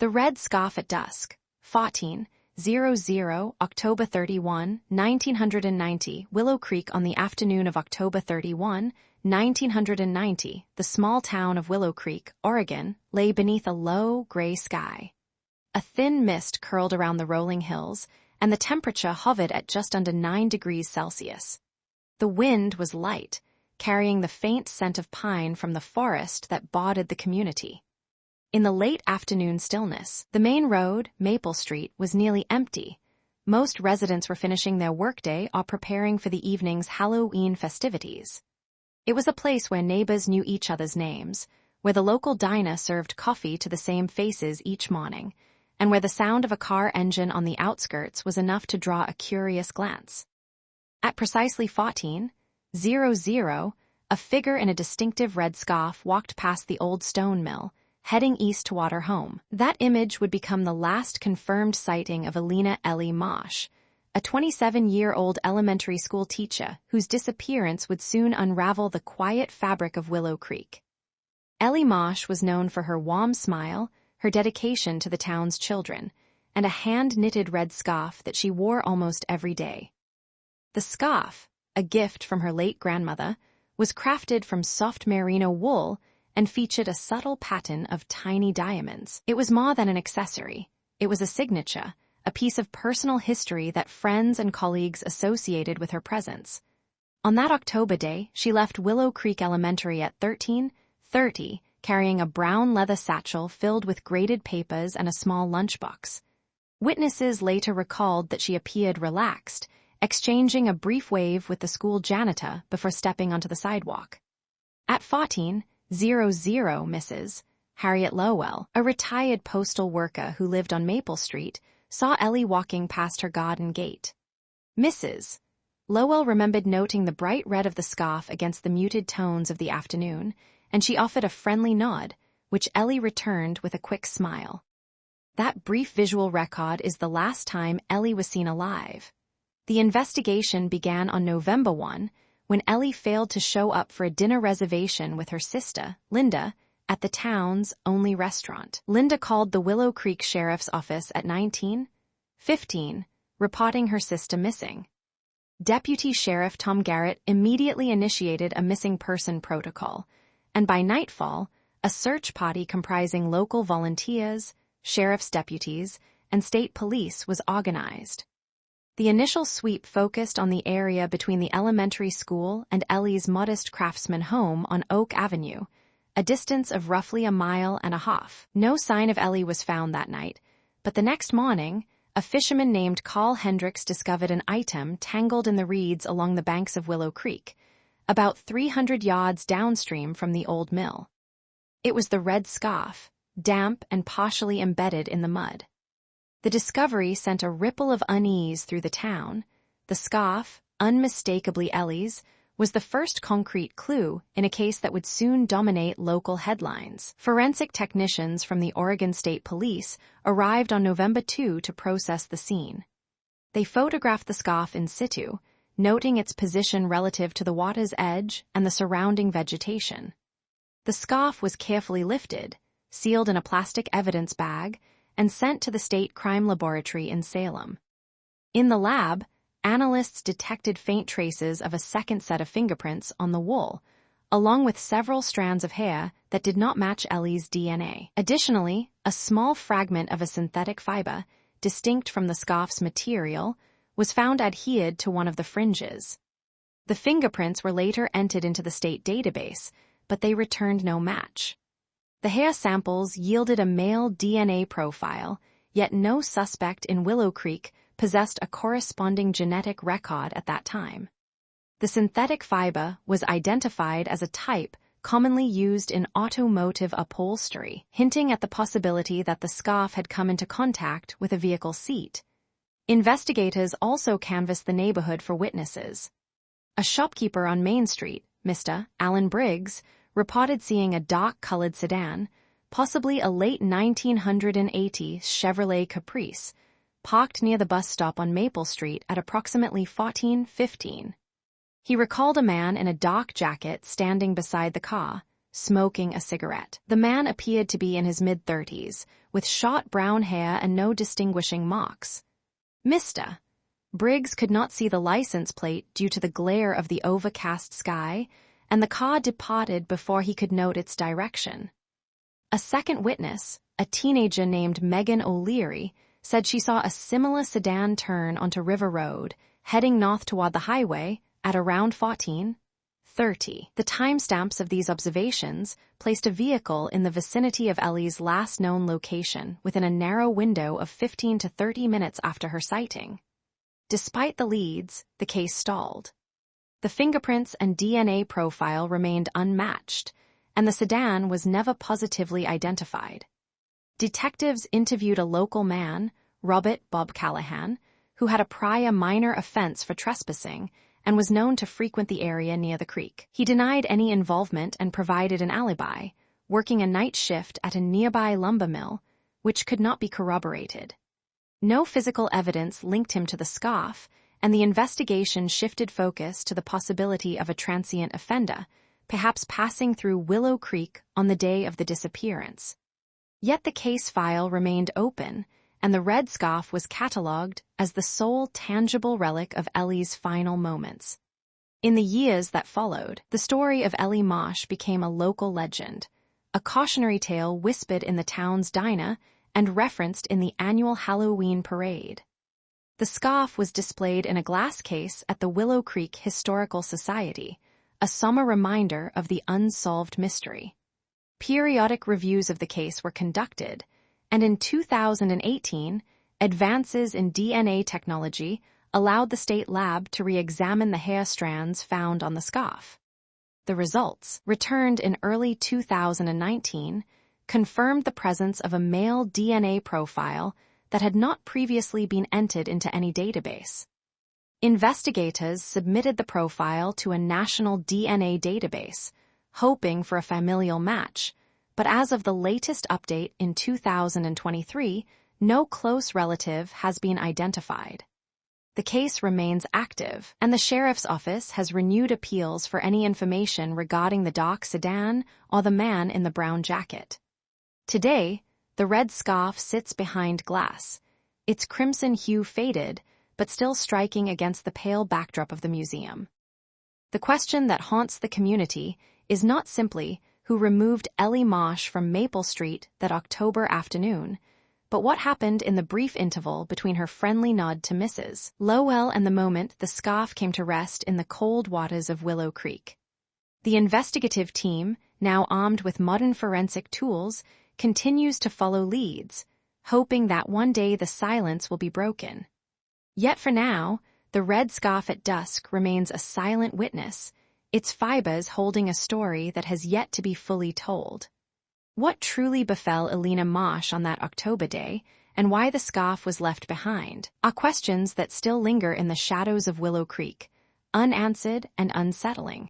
The Red Scarf at Dusk, 14:00 October 31, 1990, Willow Creek. On the afternoon of October 31, 1990, the small town of Willow Creek, Oregon, lay beneath a low, gray sky. A thin mist curled around the rolling hills, and the temperature hovered at just under 9 degrees Celsius. The wind was light, carrying the faint scent of pine from the forest that bordered the community. In the late afternoon stillness, the main road, Maple Street, was nearly empty. Most residents were finishing their workday or preparing for the evening's Halloween festivities. It was a place where neighbors knew each other's names, where the local diner served coffee to the same faces each morning, and where the sound of a car engine on the outskirts was enough to draw a curious glance. At precisely 14:00, a figure in a distinctive red scarf walked past the old stone mill, heading east toward her home. That image would become the last confirmed sighting of Alina Ellie Marsh, a 27-year-old elementary school teacher whose disappearance would soon unravel the quiet fabric of Willow Creek. Ellie Marsh was known for her warm smile, her dedication to the town's children, and a hand-knitted red scarf that she wore almost every day. The scarf, a gift from her late grandmother, was crafted from soft merino wool and featured a subtle pattern of tiny diamonds. It was more than an accessory. It was a signature, a piece of personal history that friends and colleagues associated with her presence. On that October day, she left Willow Creek Elementary at 13:30, carrying a brown leather satchel filled with graded papers and a small lunchbox. Witnesses later recalled that she appeared relaxed, exchanging a brief wave with the school janitor before stepping onto the sidewalk. At 14:00, Mrs. Harriet Lowell, a retired postal worker who lived on Maple Street, saw Ellie walking past her garden gate. Mrs. Lowell remembered noting the bright red of the scarf against the muted tones of the afternoon, and she offered a friendly nod, which Ellie returned with a quick smile. That brief visual record is the last time Ellie was seen alive. The investigation began on November 1, when Ellie failed to show up for a dinner reservation with her sister, Linda, at the town's only restaurant. Linda called the Willow Creek Sheriff's Office at 19:15, reporting her sister missing. Deputy Sheriff Tom Garrett immediately initiated a missing person protocol, and by nightfall, a search party comprising local volunteers, sheriff's deputies, and state police was organized. The initial sweep focused on the area between the elementary school and Ellie's modest craftsman home on Oak Avenue, a distance of roughly a mile and a half. No sign of Ellie was found that night, but the next morning, a fisherman named Carl Hendricks discovered an item tangled in the reeds along the banks of Willow Creek, about 300 yards downstream from the old mill. It was the red scarf, damp and partially embedded in the mud. The discovery sent a ripple of unease through the town. The scarf, unmistakably Ellie's, was the first concrete clue in a case that would soon dominate local headlines. Forensic technicians from the Oregon State Police arrived on November 2 to process the scene. They photographed the scarf in situ, noting its position relative to the water's edge and the surrounding vegetation. The scarf was carefully lifted, sealed in a plastic evidence bag, and sent to the State Crime Laboratory in Salem. In the lab, analysts detected faint traces of a second set of fingerprints on the wool, along with several strands of hair that did not match Ellie's DNA. Additionally, a small fragment of a synthetic fiber, distinct from the scarf's material, was found adhered to one of the fringes. The fingerprints were later entered into the state database, but they returned no match. The hair samples yielded a male DNA profile, yet no suspect in Willow Creek possessed a corresponding genetic record at that time. The synthetic fiber was identified as a type commonly used in automotive upholstery, hinting at the possibility that the scarf had come into contact with a vehicle seat. Investigators also canvassed the neighborhood for witnesses. A shopkeeper on Main Street, Mr. Alan Briggs, reported seeing a dark-colored sedan, possibly a late 1980s Chevrolet Caprice, parked near the bus stop on Maple Street at approximately 14:15. He recalled a man in a dark jacket standing beside the car, smoking a cigarette. The man appeared to be in his mid-30s, with short brown hair and no distinguishing marks. Mr. Briggs could not see the license plate due to the glare of the overcast sky, and the car departed before he could note its direction. A second witness, a teenager named Megan O'Leary, said she saw a similar sedan turn onto River Road, heading north toward the highway, at around 14:30. The timestamps of these observations placed a vehicle in the vicinity of Ellie's last known location within a narrow window of 15 to 30 minutes after her sighting. Despite the leads, the case stalled. The fingerprints and DNA profile remained unmatched, and the sedan was never positively identified. Detectives interviewed a local man, Robert Bob Callahan, who had a prior minor offense for trespassing and was known to frequent the area near the creek. He denied any involvement and provided an alibi, working a night shift at a nearby lumber mill, which could not be corroborated. No physical evidence linked him to the scarf, and the investigation shifted focus to the possibility of a transient offender, perhaps passing through Willow Creek on the day of the disappearance. Yet the case file remained open, and the red scarf was catalogued as the sole tangible relic of Ellie's final moments. In the years that followed, the story of Ellie Marsh became a local legend, a cautionary tale whispered in the town's diner and referenced in the annual Halloween parade. The scarf was displayed in a glass case at the Willow Creek Historical Society, a somber reminder of the unsolved mystery. Periodic reviews of the case were conducted, and in 2018, advances in DNA technology allowed the state lab to re-examine the hair strands found on the scarf. The results, returned in early 2019, confirmed the presence of a male DNA profile that had not previously been entered into any database. Investigators submitted the profile to a national DNA database, hoping for a familial match, but as of the latest update in 2023, no close relative has been identified. The case remains active, and the sheriff's office has renewed appeals for any information regarding the dark sedan or the man in the brown jacket. Today, the red scarf sits behind glass, its crimson hue faded, but still striking against the pale backdrop of the museum. The question that haunts the community is not simply who removed Ellie Marsh from Maple Street that October afternoon, but what happened in the brief interval between her friendly nod to Mrs. Lowell and the moment the scarf came to rest in the cold waters of Willow Creek. The investigative team, now armed with modern forensic tools, continues to follow leads, hoping that one day the silence will be broken. Yet for now, the red scarf at dusk remains a silent witness, its fibers holding a story that has yet to be fully told. What truly befell Elena Marsh on that October day, and why the scarf was left behind, are questions that still linger in the shadows of Willow Creek, unanswered and unsettling.